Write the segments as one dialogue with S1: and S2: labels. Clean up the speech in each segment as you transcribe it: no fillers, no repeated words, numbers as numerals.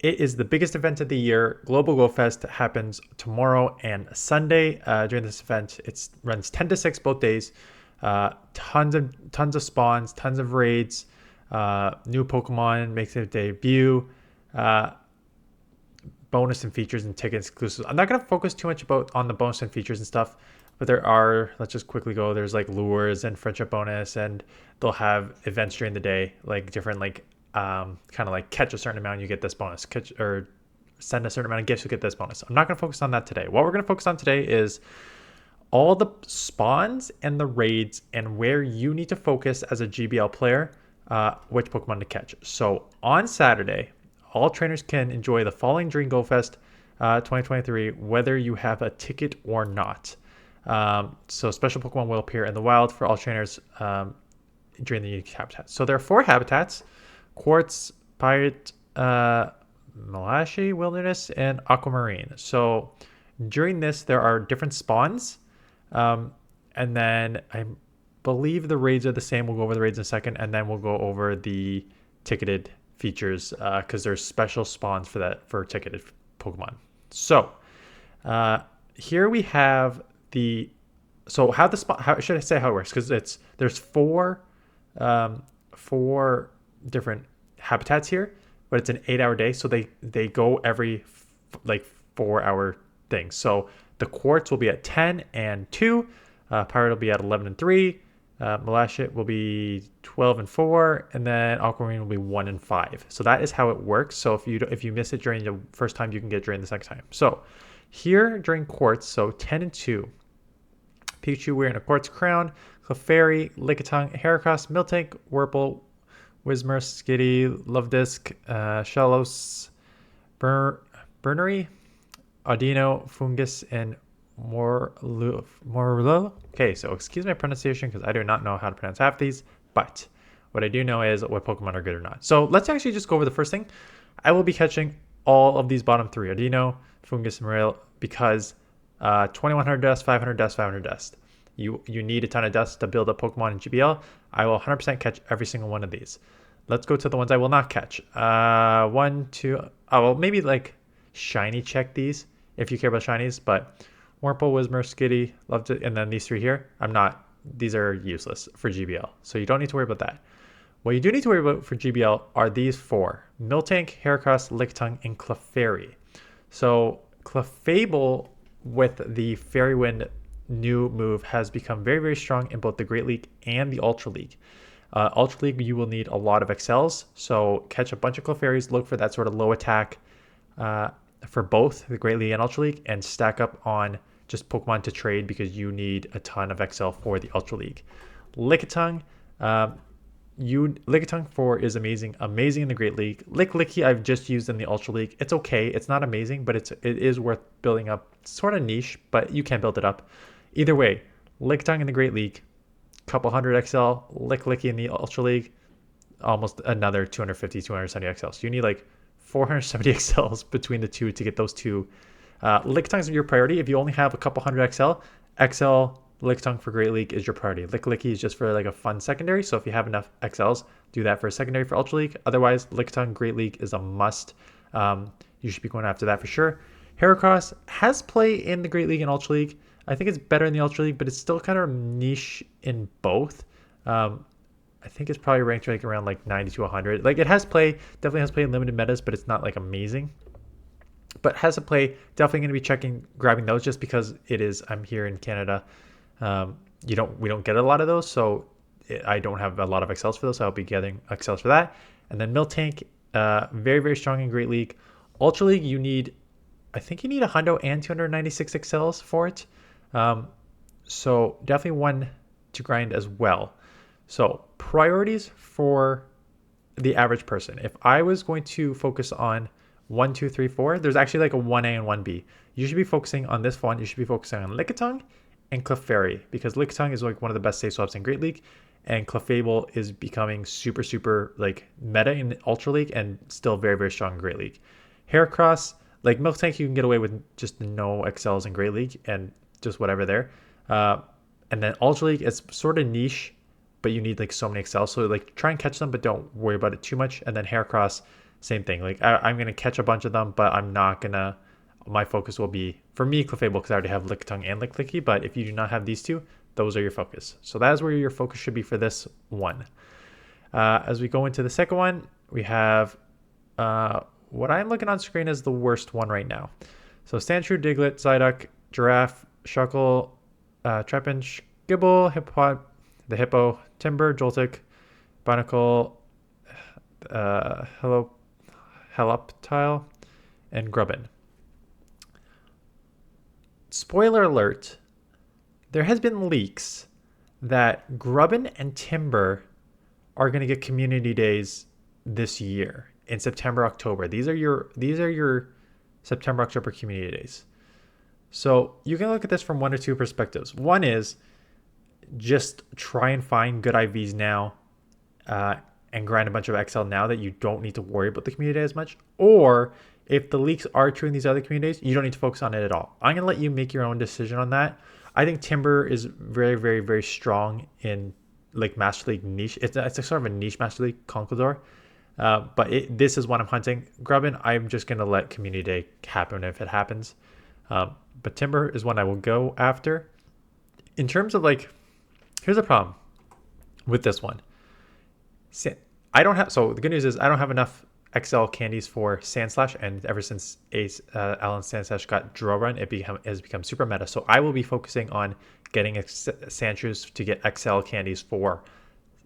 S1: It is the biggest event of the year. Global Go Fest happens tomorrow and Sunday. During this event, it runs 10 to 6 both days. Tons of spawns, tons of raids. New Pokemon makes their debut. Uh, Bonus and features and ticket exclusives. I'm not gonna focus too much on the bonus and features and stuff, but there are. Let's just quickly go. There's like lures and friendship bonus, and they'll have events during the day, like different kind of like catch a certain amount, you get this bonus. Catch or send a certain amount of gifts, you get this bonus. I'm not gonna focus on that today. What we're gonna focus on today is all the spawns and the raids and where you need to focus as a GBL player, which Pokemon to catch. So on Saturday, all trainers can enjoy the following during Go Fest 2023, whether you have a ticket or not. So special Pokemon will appear in the wild for all trainers during the unique habitats. So there are 4 habitats: Quartz, Pyrite, Malachite, Wilderness, and Aquamarine. So during this, there are different spawns. And then I believe the raids are the same. We'll go over the raids in a second, and then we'll go over the ticketed features because there's special spawns for that for ticketed Pokemon. So here we have how should I say how it works? Because there's four different habitats here, but it's an 8-hour day, so they go every 4-hour thing. So the Quartz will be at 10 and 2, Pirate will be at 11 and 3, Malachite will be 12 and 4, and then Aquamarine will be 1 and 5. So that is how it works. So if you miss it during the first time, you can get it during the second time. So here during Quartz, so 10 and 2, Pikachu wearing a Quartz crown, Clefairy, Lickitung, Heracross, Miltank, Wurple, Whismur, Skitty, Lovedisc, Shellos, Burnery, Audino, Fungus, and Morlo. Okay, so excuse my pronunciation because I do not know how to pronounce half these, but what I do know is what Pokemon are good or not. So let's actually just go over the first thing. I will be catching all of these bottom 3, Audino, Fungus, and Morel, because 2100 dust, 500 dust, 500 dust. You need a ton of dust to build up Pokemon in GBL. I will 100% catch every single one of these. Let's go to the ones I will not catch. 1, 2, well, maybe like shiny check these if you care about shinies, but Wurmple, Whismur, Skitty, loved it, and then these 3 here, these are useless for GBL, so you don't need to worry about that. What you do need to worry about for GBL are these 4: Miltank, Heracross, Lickitung, and Clefairy. So Clefable with the Fairy Wind new move has become very, very strong in both the Great League and the Ultra League. Ultra League, you will need a lot of XLs, so catch a bunch of Clefairies, look for that sort of low attack for both the Great League and Ultra League, and stack up on just Pokemon to trade because you need a ton of XL for the Ultra League. Lickitung, Lickitung 4 is amazing in the Great League. Licky I've just used in the Ultra League. It's okay. It's not amazing, but it is worth building up. It's sort of niche, but you can build it up. Either way, Lickitung in the Great League, couple hundred XL. Licky in the Ultra League, almost another 250, 270 XL. So you need like 470 XLs between the two to get those two. Lickitung is your priority. If you only have a couple hundred XL, Lickitung for Great League is your priority. Licky is just for like a fun secondary. So if you have enough XLs, do that for a secondary for Ultra League. Otherwise, Lickitung Great League is a must. You should be going after that for sure. Heracross has play in the Great League and Ultra League. I think it's better in the Ultra League, but it's still kind of niche in both. I think it's probably ranked like around like 90 to 100. Like it definitely has play in limited metas, but it's not like amazing. But has a play, definitely going to be grabbing those just because I'm here in Canada. We don't get a lot of those, so I don't have a lot of XLs for those, so I'll be getting XLs for that. And then Miltank, very, very strong in Great League. Ultra League, I think you need a hundo and 296 XLs for it. So definitely one to grind as well. So priorities for the average person. If I was going to focus on 1, 2, 3, 4, there's actually like a 1A and 1B. You should be focusing on this one. You should be focusing on Lickitung and Clefairy, because Lickitung is like one of the best safe swaps in Great League, and Clefable is becoming super, super like meta in Ultra League and still very, very strong in Great League. Heracross, like Miltank, you can get away with just no XLs in Great League and just whatever there. And then Ultra League is sort of niche, but you need like so many XLs. So like try and catch them, but don't worry about it too much. And then Heracross, same thing. Like I'm gonna catch a bunch of them, but I'm not gonna. My focus will be for me clefable because I already have Lickitung and Licklicky. But if you do not have these two, those are your focus. So that is where your focus should be for this one. As we go into the second one, we have what I'm looking on screen as the worst one right now. So Sandshrew, Diglett, Psyduck, Giraffe, Shuckle, Trapinch, Gibble, Hippopot, the Hippo, Timber, Joltik, Barnacle, Heloptile, and Grubbin. Spoiler alert, there has been leaks that Grubbin and Timber are going to get community days this year in September, October. These are your September, October community days. So you can look at this from one or two perspectives. One is just try and find good IVs now and grind a bunch of XL now that you don't need to worry about the community day as much. Or if the leaks are true in these other communities, you don't need to focus on it at all. I'm going to let you make your own decision on that. I think Timber is very, very, very strong in like Master League niche. It's a sort of a niche Master League Conquistador. But this is what I'm hunting. Grubbin, I'm just going to let Community Day happen if it happens. But Timber is one I will go after. In terms of like, here's the problem with this one. I don't have, so the good news is I don't have enough XL candies for Sandslash, and ever since Alan Sandslash got Draw Run, it has become super meta. So I will be focusing on getting Sandshrews to get XL candies for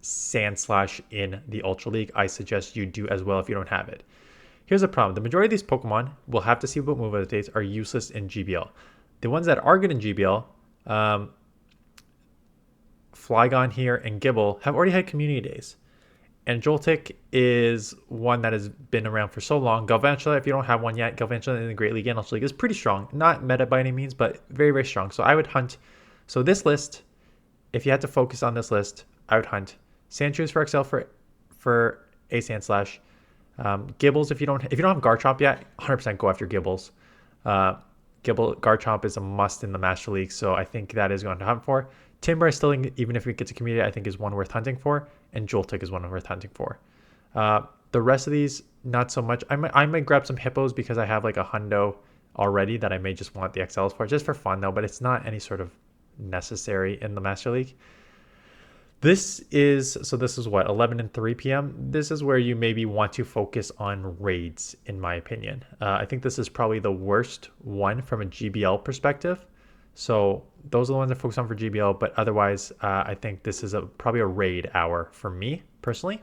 S1: Sandslash in the Ultra League. I suggest you do as well if you don't have it. Here's the problem. The majority of these Pokemon will have to see what move updates are useless in GBL. The ones that are good in GBL, Flygon here and Gibble have already had community days. And Joltik is one that has been around for so long. Galvantula, if you don't have one yet, Galvantula in the Great League and Ultra League is pretty strong. Not meta by any means, but very, very strong. So I would hunt. So this list, if you had to focus on this list, I would hunt Sandshrews for XL for a Sandslash. Gibbles, if you don't have Garchomp yet, 100% go after Gibbles. Garchomp is a must in the Master League, so I think that is going to hunt for. Timber, I still think, even if it gets a community, I think is one worth hunting for, and Joltik is one worth hunting for. The rest of these, not so much. I might grab some Hippos because I have like a hundo already that I may just want the XLs for, just for fun though, but it's not any sort of necessary in the Master League. This is what, 11 and 3 p.m. This is where you maybe want to focus on raids, in my opinion. I think this is probably the worst one from a GBL perspective. So those are the ones I focus on for GBL, but otherwise, I think this is probably a raid hour for me personally.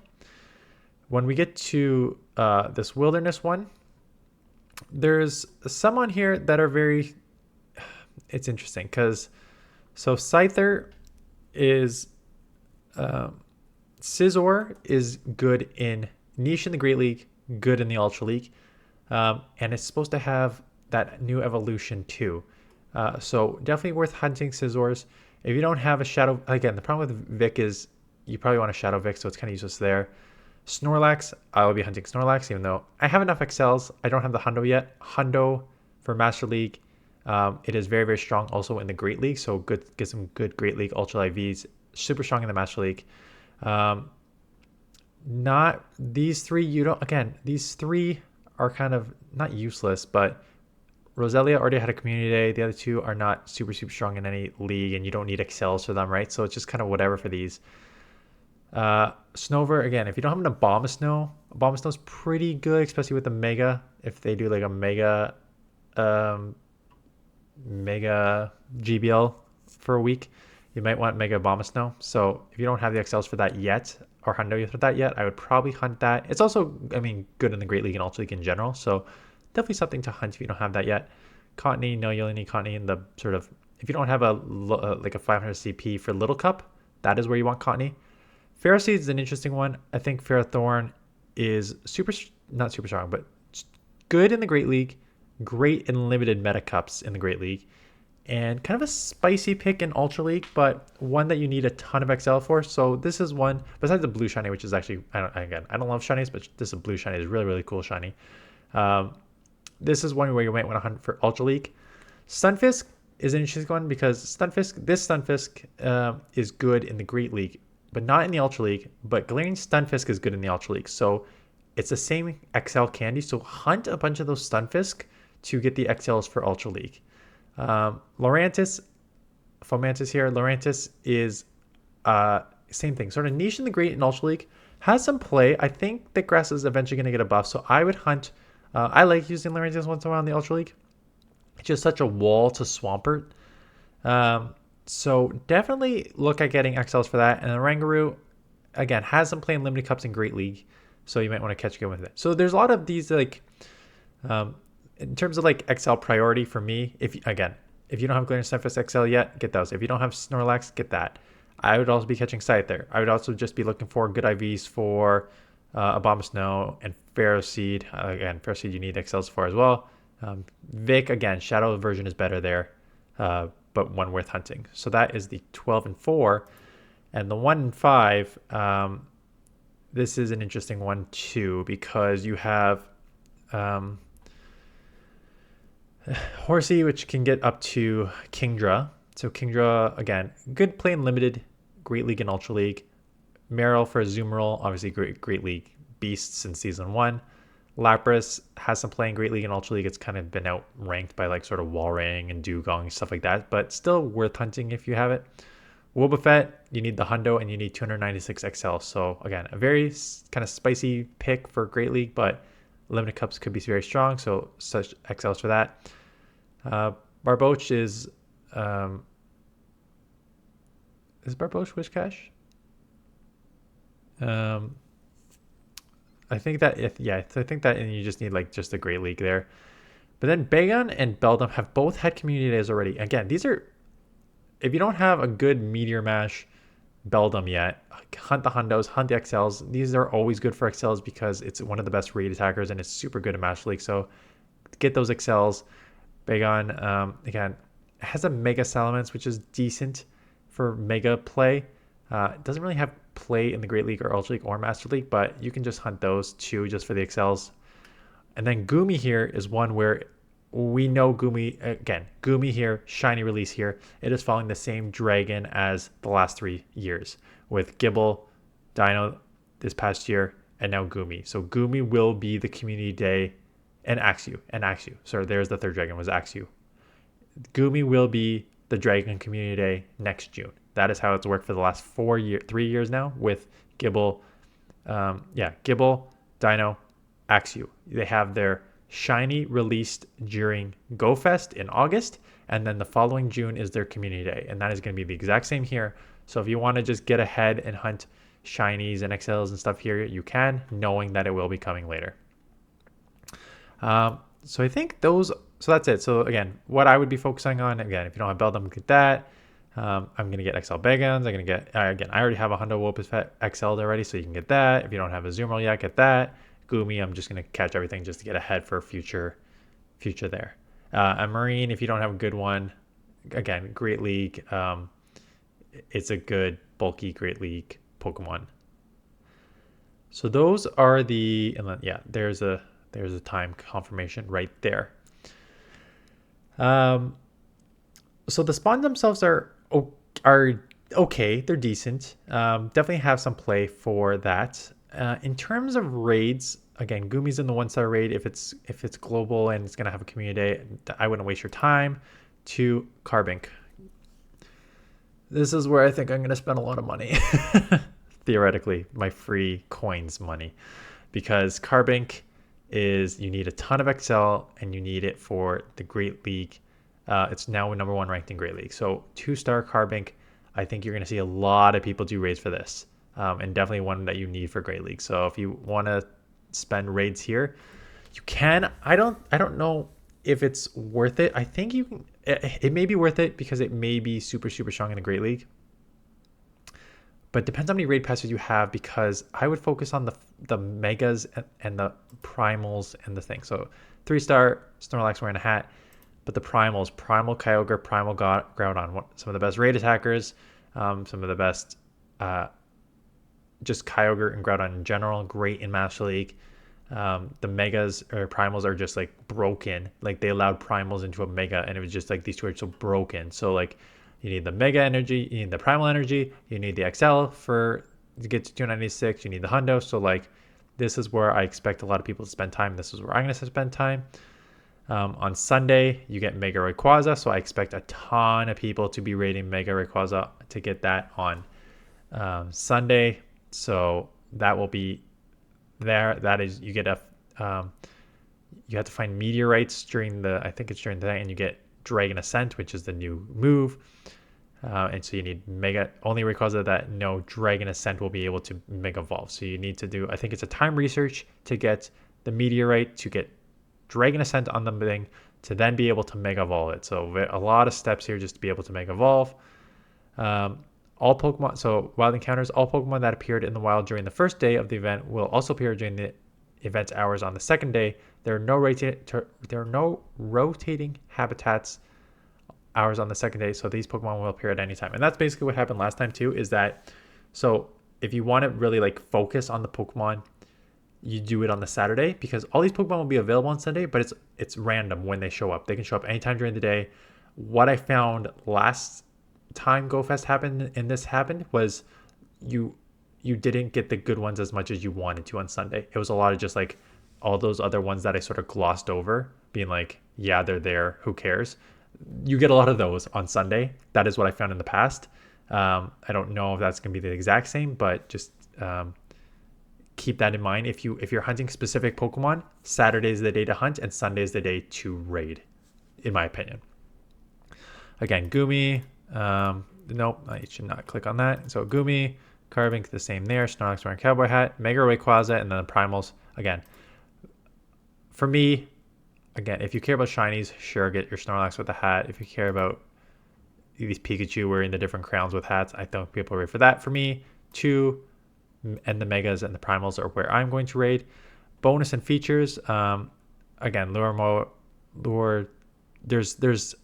S1: When we get to this wilderness one, there's some on here that are very, it's interesting because, so Scyther is, Scizor is good in niche in the Great League, good in the Ultra League, and it's supposed to have that new evolution too. So definitely worth hunting Scizors. If you don't have a Shadow, again, the problem with Vic is you probably want a Shadow Vic, so it's kind of useless there. Snorlax, I will be hunting Snorlax, even though I have enough XLs. I don't have the Hundo yet. Hundo for Master League, it is very, very strong also in the Great League, so get some good Great League Ultra IVs. Super strong in the Master League. Not these three, these three are kind of not useless, but Roselia already had a community day. The other two are not super, super strong in any league, and you don't need XLs for them, right? So it's just kind of whatever for these. Snover, again, if you don't have an Abomasnow is pretty good, especially with the Mega. If they do like a Mega GBL for a week, you might want Mega Abomasnow. So if you don't have the XLs for that yet, or Hundo for that yet, I would probably hunt that. It's also, good in the Great League and Ultra League in general. So definitely something to hunt if you don't have that yet. Cottony, no, you only need Cottony in the sort of, if you don't have a 500 CP for Little Cup, that is where you want Cottony. Ferroseed is an interesting one. I think Ferrothorn is not super strong, but good in the Great League, great in limited meta cups in the Great League, and kind of a spicy pick in Ultra League, but one that you need a ton of XL for. So this is one, besides the blue shiny, which is actually, I don't love shinies, but this is blue shiny is really, really cool shiny. This is one where you might want to hunt for Ultra League. Stunfisk is an interesting one because Stunfisk is good in the Great League, but not in the Ultra League. But Galarian Stunfisk is good in the Ultra League. So it's the same XL candy. So hunt a bunch of those Stunfisk to get the XLs for Ultra League. Lorantis, Fomantis here. Lorantis is same thing. Sort of niche in the great in Ultra League. Has some play. I think that grass is eventually going to get a buff. So I would hunt. I like using Lorantis once in a while in the Ultra League. It's just such a wall to Swampert. So definitely look at getting XLs for that. And the Rangaroo, again, has some play in Limited Cups in Great League. So you might want to catch good with it. So there's a lot of these like, in terms of like XL priority for me, if you don't have Glaring Stunfisk XL yet, get those. If you don't have Snorlax, get that. I would also be catching Scyther. I would also just be looking for good IVs for Abomasnow and Ferroseed. Again, Ferroseed you need XLs for as well. Vic, again, Shadow version is better there, but one worth hunting. So that is the 12 and 4. And the 1 and 5, this is an interesting one too, because you have Horsey, which can get up to Kingdra. So Kingdra, again, good play in Limited, Great League and Ultra League. Meryl for Azumarill, obviously Great League beast since Season 1. Lapras has some play in Great League and Ultra League. It's kind of been outranked by like sort of Walrein and Dugong, stuff like that, but still worth hunting if you have it. Wobbuffet, you need the Hundo and you need 296 XL. So again, a very kind of spicy pick for Great League, but Limited Cups could be very strong, so such XLs for that. Barboach is Barboach Wishcash? I think that I think that, and you just need like just a Great League there. But then Bagon and Beldum have both had community days already. Again, these are, if you don't have a good Meteor Mash Beldum yet, hunt the Hundos, hunt the XLs. These are always good for XLs because it's one of the best raid attackers and it's super good in Mash League. So get those XLs. Bagon, again, has a Mega Salamence, which is decent for Mega play. It doesn't really have play in the Great League or Ultra League or Master League, but you can just hunt those two just for the XLs. And then Goomy here is one where we know Goomy, again, Goomy here, shiny release here. It is following the same dragon as the last 3 years with Gible, Dino this past year, and now Goomy. So Goomy will be the community day, and Axew. So there's the third dragon, was Axew. Goomy will be the dragon community day next June. That is how it's worked for the last 3 years now with Gible, Gible, Dino, Axew. They have their shiny released during GoFest in August, and then the following June is their community day, and that is going to be the exact same here. So if you want to just get ahead and hunt shinies and XLs and stuff here, you can, knowing that it will be coming later. So I think so that's it. So again, what I would be focusing on, again, if you don't have Beldum, get that. I'm going to get XL Bagons. I'm going to get, again, I already have a Hundo Wobbuffet XL'd already, so you can get that. If you don't have a Azumarill yet, get that. Goomy, I'm just going to catch everything just to get ahead for future there. A Marine, if you don't have a good one, again, Great League. It's a good bulky Great League Pokemon. So those are and then, there's a time confirmation right there. So the spawns themselves are okay. They're decent. Definitely have some play for that. In terms of raids, again, Goomy's in the 1-star raid. If it's global and it's gonna have a community day, I wouldn't waste your time. To Carbink. This is where I think I'm gonna spend a lot of money. Theoretically, my free coins money, because Carbink is, you need a ton of XL and you need it for the Great League. It's now number 1 ranked in Great League. So 2-star Carbink, I think you're going to see a lot of people do raids for this, and definitely one that you need for Great League. So if you want to spend raids here, you can. I don't know if it's worth it. I think you can. It may be worth it because it may be super strong in the Great League. But depends how many raid passes you have, because I would focus on the megas and the primals and the thing. So 3-star Snorlax wearing a hat, but the primals, Primal Kyogre, Primal Groudon, some of the best raid attackers, some of the best just Kyogre and Groudon in general, great in Master League. The megas or primals are just like broken. Like they allowed primals into a mega, and it was just like these two are so broken. So like, you need the Mega Energy, you need the Primal Energy, you need the XL to get to 296, you need the Hundo. So like, This is where I expect a lot of people to spend time. This is where I'm going to spend time. On Sunday, you get Mega Rayquaza, so I expect a ton of people to be raiding Mega Rayquaza to get that on Sunday. So that will be there. That is, you get a you have to find meteorites during the, I think it's during the day, and you get Dragon Ascent, which is the new move. And so you need Mega, only Rayquaza that no Dragon Ascent will be able to Mega Evolve. So you need to do, I think it's a time research to get the meteorite, to get Dragon Ascent on the thing, to then be able to Mega Evolve it. So a lot of steps here just to be able to Mega Evolve. All Pokemon, so wild encounters, all Pokemon that appeared in the wild during the first day of the event will also appear during the event's hours on the second day. There are no rotating habitats hours on the second day, so these Pokemon will appear at any time. And that's basically what happened last time too, is that, so if you want to really like focus on the Pokemon, you do it on the Saturday, because all these Pokemon will be available on Sunday, but it's random when they show up. They can show up anytime during the day. What I found last time GoFest happened and this happened was you didn't get the good ones as much as you wanted to on Sunday. It was a lot of just like all those other ones that I sort of glossed over, being like, yeah, they're there, who cares? You get a lot of those on Sunday. That is what I found in the past. I don't know if that's going to be the exact same, but just keep that in mind. If you're hunting specific Pokemon, Saturday is the day to hunt and Sunday is the day to raid, in my opinion. Again, Gumi, nope, I should not click on that. So Gumi, Carving, the same there. Snorlax wearing cowboy hat, Mega Rayquaza, and then the Primals. Again, for me, again, if you care about shinies, sure, get your Snorlax with the hat. If you care about these Pikachu wearing the different crowns with hats, I think people are ready for that. For me, 2 and the Megas and the Primals are where I'm going to raid. Bonus and features, again, lure. There's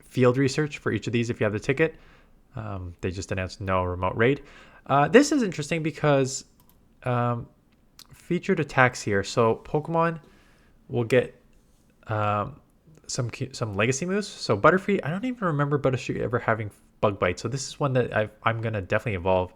S1: field research for each of these if you have the ticket. They just announced no remote raid. This is interesting because featured attacks here. So Pokemon will get some legacy moves. So Butterfree, I don't even remember Butterfree ever having Bug Bite. So this is one that I'm going to definitely evolve.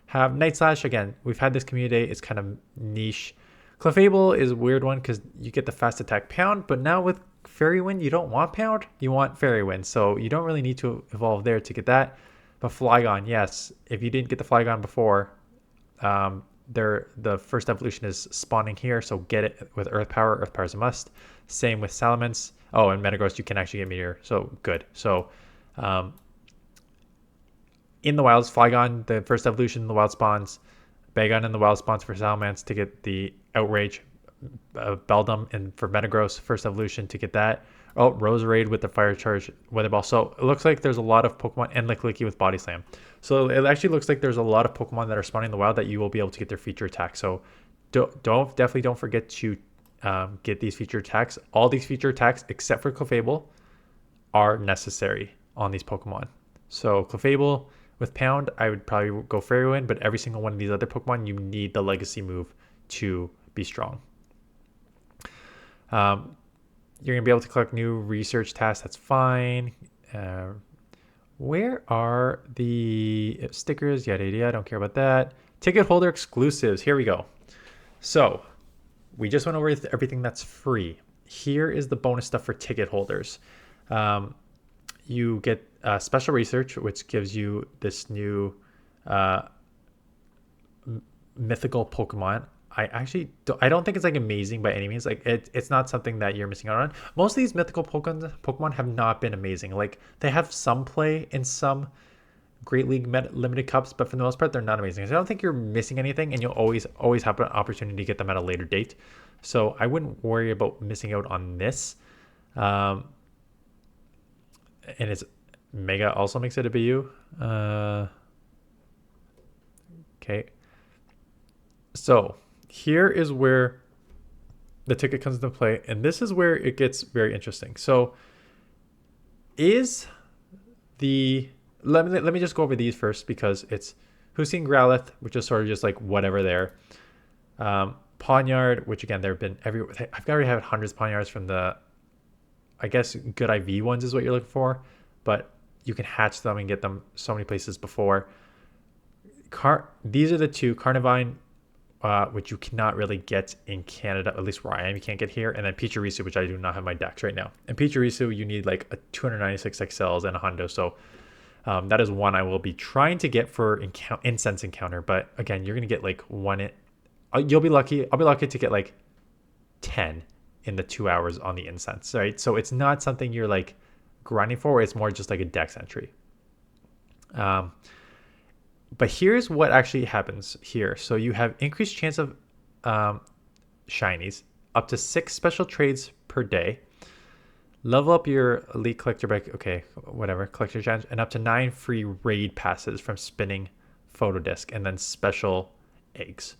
S1: Have Night Slash, again, we've had this community. It's kind of niche. Clefable is a weird one because you get the fast attack Pound, but now with Fairy Wind, you don't want Pound, you want Fairy Wind. So you don't really need to evolve there to get that. But Flygon, yes, if you didn't get the Flygon before, the first evolution is spawning here, so get it with Earth Power. Earth Power is a must. Same with Salamence. Oh, and Metagross, you can actually get Meteor, so good. So in the wilds, Flygon, the first evolution in the wild spawns. Bagon in the wild spawns for Salamence to get the Outrage. Beldum and for Metagross, first evolution to get that. Oh, Roserade with the Fire Charge Weather Ball. So it looks like there's a lot of Pokemon, and Licklicky with Body Slam. So it actually looks like there's a lot of Pokemon that are spawning in the wild that you will be able to get their feature attack. So definitely don't forget to get these feature attacks. All these feature attacks, except for Clefable, are necessary on these Pokemon. So Clefable with Pound, I would probably go Fairy Wind, but every single one of these other Pokemon, you need the Legacy move to be strong. You're going to be able to collect new research tasks. That's fine. Where are the stickers? Yada, yada, I don't care about that. Ticket holder exclusives. Here we go. So we just went over everything that's free. Here is the bonus stuff for ticket holders. You get special research, which gives you this new mythical Pokemon. I don't think it's like amazing by any means. Like it's not something that you're missing out on. Most of these mythical Pokemon have not been amazing. Like they have some play in some Great League limited cups, but for the most part, they're not amazing. So I don't think you're missing anything, and you'll always have an opportunity to get them at a later date. So I wouldn't worry about missing out on this. And it's Mega also makes it a BU. Okay. So here is where the ticket comes into play, and this is where it gets very interesting. So let me just go over these first, because it's Hussein Growlithe, which is sort of just like whatever there. Pawniard, which again, there have been I've already had hundreds of Pawniards from the, I guess, good IV ones is what you're looking for, but you can hatch them and get them so many places before. These are the two, Carnivine which you cannot really get in Canada, at least where I am. You can't get here. And then Pachirisu, which I do not have my decks right now. And Pachirisu, you need like a 296 XLs and a hundo. So that is one I will be trying to get for Incense Encounter. But again, you're going to get like you'll be lucky. I'll be lucky to get like 10 in the 2 hours on the Incense, right? So it's not something you're like grinding for. It's more just like a dex entry. But here's what actually happens here. So you have increased chance of shinies, up to 6 special trades per day. Level up your elite collector by, collector challenge, and up to 9 free raid passes from spinning photo disc, and then special eggs.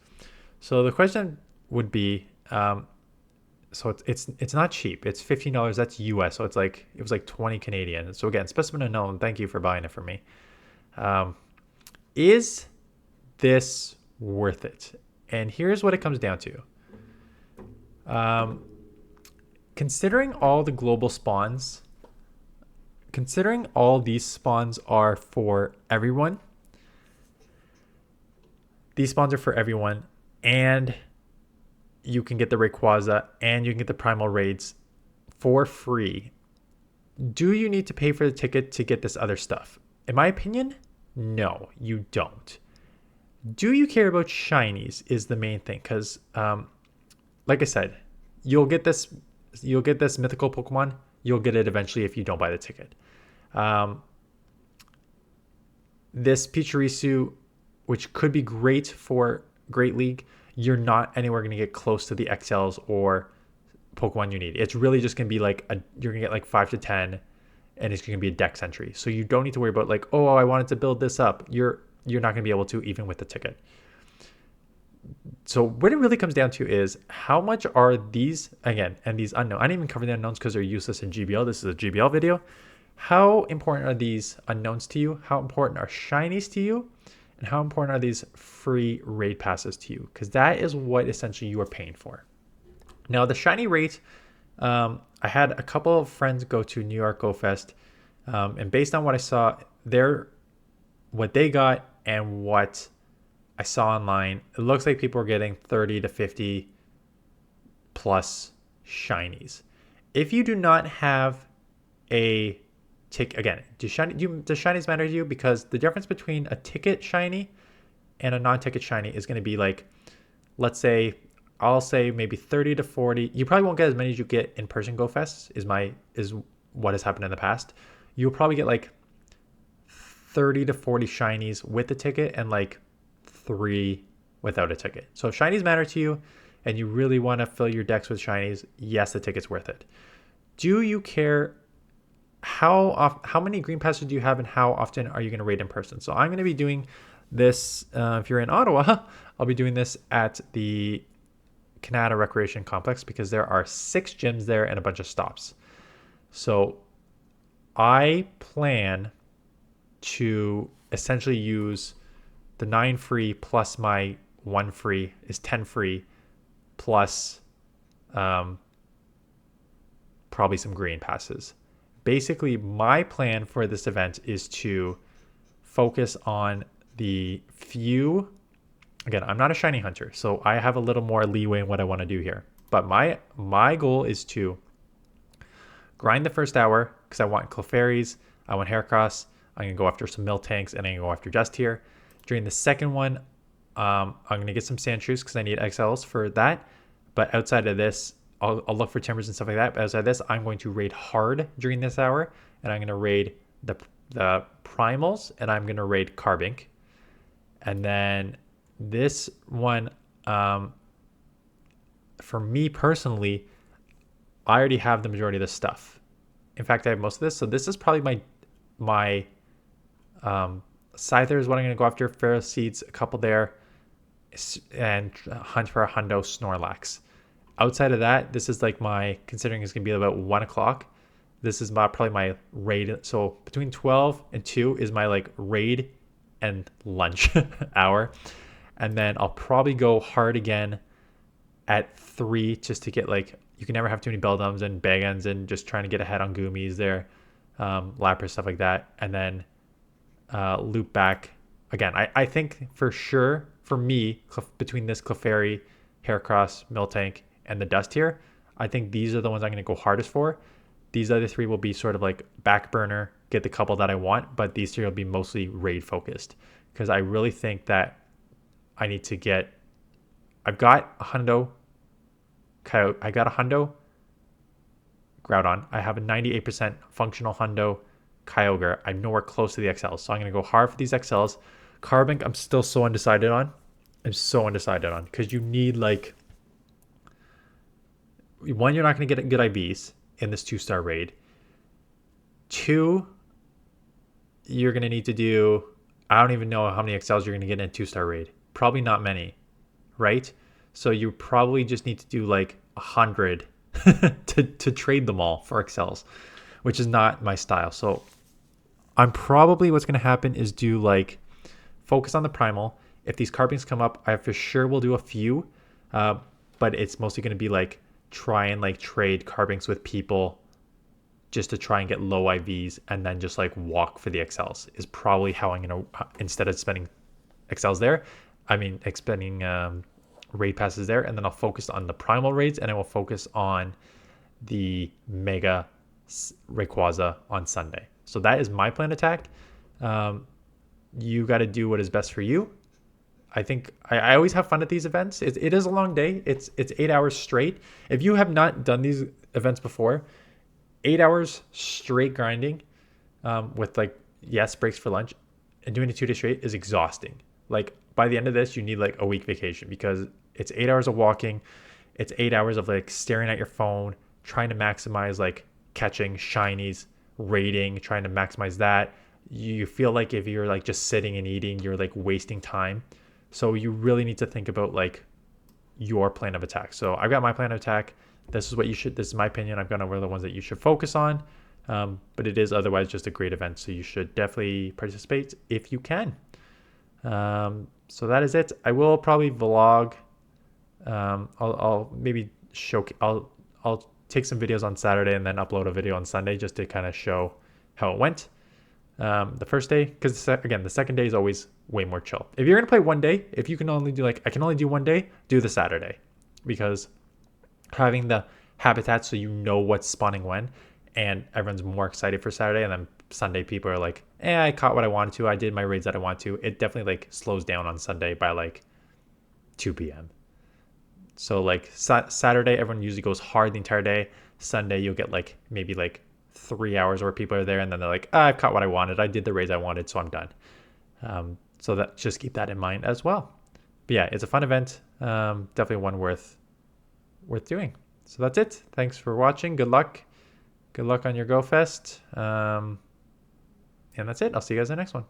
S1: So the question would be, so it's not cheap. It's $15. That's US. So it was like 20 Canadian. So again, specimen unknown. Thank you for buying it for me. Is this worth it? And here's what it comes down to. Considering all the global spawns, considering all these spawns are for everyone, these spawns are for everyone, and you can get the Rayquaza and you can get the Primal raids for free. Do you need to pay for the ticket to get this other stuff? In my opinion, no, you don't. Do you care about shinies is the main thing, because like I said, you'll get this mythical Pokemon. You'll get it eventually if you don't buy the ticket. This Pachirisu, which could be great for Great League, you're not anywhere going to get close to the XLs or Pokemon you need. It's really just going to be like you're going to get like 5 to 10, and it's going to be a dex entry. So you don't need to worry about like, oh, I wanted to build this up. You're not going to be able to, even with the ticket. So what it really comes down to is how much are these, again, and these unknown. I didn't even cover the unknowns because they're useless in GBL. This is a GBL video. How important are these unknowns to you? How important are shinies to you? And how important are these free raid passes to you? Because that is what essentially you are paying for. Now, the shiny rate, I had a couple of friends go to New York Go Fest, and based on what I saw, what they got and what I saw online, it looks like people were getting 30 to 50 plus shinies. If you do not have a ticket, again, does shinies matter to you? Because the difference between a ticket shiny and a non-ticket shiny is going to be like, let's say, I'll say maybe 30 to 40. You probably won't get as many as you get in person Go Fests, is what has happened in the past. You'll probably get like 30 to 40 shinies with a ticket and like 3 without a ticket. So if shinies matter to you and you really want to fill your decks with shinies, yes, the ticket's worth it. Do you care how many green passes do you have and how often are you going to raid in person? So I'm going to be doing this, if you're in Ottawa, I'll be doing this at the Canada Recreation Complex because there are 6 gyms there and a bunch of stops. So I plan to essentially use the 9 free plus my 1 free is 10 free plus probably some green passes. Basically, my plan for this event is to focus on the few. Again, I'm not a shiny hunter, so I have a little more leeway in what I want to do here. But my goal is to grind the first hour because I want Clefairies, I want Heracross, I'm going to go after some Miltanks, and I'm going to go after Just here. During the second one, I'm going to get some Sandshrews because I need XLs for that. But outside of this, I'll look for Timbers and stuff like that. But outside of this, I'm going to raid hard during this hour, and I'm going to raid the Primals, and I'm going to raid Carbink. And then this one, for me personally, I already have the majority of this stuff. In fact, I have most of this. So this is probably my Scyther is what I'm going to go after. Feral Seeds, a couple there, and hunt for a hundo Snorlax. Outside of that, this is like considering it's going to be about 1 o'clock, this is probably my raid. So between 12 and 2 is my like raid and lunch hour. And then I'll probably go hard again at 3 just to get like, you can never have too many Beldums and Bagans and just trying to get ahead on Goomies there, Lapras, stuff like that. And then loop back again. I think for sure for me, between this Clefairy, Heracross, Miltank, and the Dust here, I think these are the ones I'm going to go hardest for. These other three will be sort of like back burner, get the couple that I want, but these three will be mostly raid focused because I really think that I need to get, I've got a Hundo Coyote, I got a Hundo Groudon, I have a 98% functional Hundo Kyogre. I'm nowhere close to the XLs, so I'm going to go hard for these XLs. Carbink, I'm still so undecided on. I'm so undecided on because you need like, one, you're not going to get good IVs in this 2-star raid. 2, you're going to need to do, I don't even know how many XLs you're going to get in a 2-star raid. Probably not many, right? So you probably just need to do like 100 to trade them all for XLs, which is not my style. So I'm probably, what's going to happen is do like focus on the Primal. If these Carbinks come up, I for sure will do a few, but it's mostly going to be like try and like trade Carbinks with people just to try and get low IVs and then just like walk for the XLs is probably how I'm going to, instead of spending XLs there, I mean, expending raid passes there, and then I'll focus on the Primal raids, and I will focus on the Mega Rayquaza on Sunday. So that is my plan attack. You got to do what is best for you. I think I always have fun at these events. It is a long day. It's 8 hours straight. If you have not done these events before, 8 hours straight grinding with like, yes, breaks for lunch, and doing it 2 days straight is exhausting. Like by the end of this, you need like a week vacation because it's 8 hours of walking. It's 8 hours of like staring at your phone, trying to maximize like catching shinies, raiding, trying to maximize that. You feel like if you're like just sitting and eating, you're like wasting time. So you really need to think about like your plan of attack. So I've got my plan of attack. This is what you should, this is my opinion. I've gone over the ones that you should focus on. But it is otherwise just a great event. So you should definitely participate if you can. So that is it. I will probably vlog. I'll maybe show, I'll take some videos on Saturday and then upload a video on Sunday just to kind of show how it went. The first day, because again, the second day is always way more chill. If you're going to play one day, if you can only do like, I can only do one day, do the Saturday, because having the habitat so you know what's spawning when, and everyone's more excited for Saturday, and then Sunday people are like, I caught what I wanted to, I did my raids that I want to. It definitely like slows down on Sunday by like 2 p.m. So like Saturday, everyone usually goes hard the entire day. Sunday, you'll get like maybe like 3 hours where people are there, and then they're like, I've caught what I wanted, I did the raids I wanted, so I'm done. So that, just keep that in mind as well. But yeah, it's a fun event. Definitely one worth doing. So that's it. Thanks for watching. Good luck on your Go Fest. And that's it. I'll see you guys in the next one.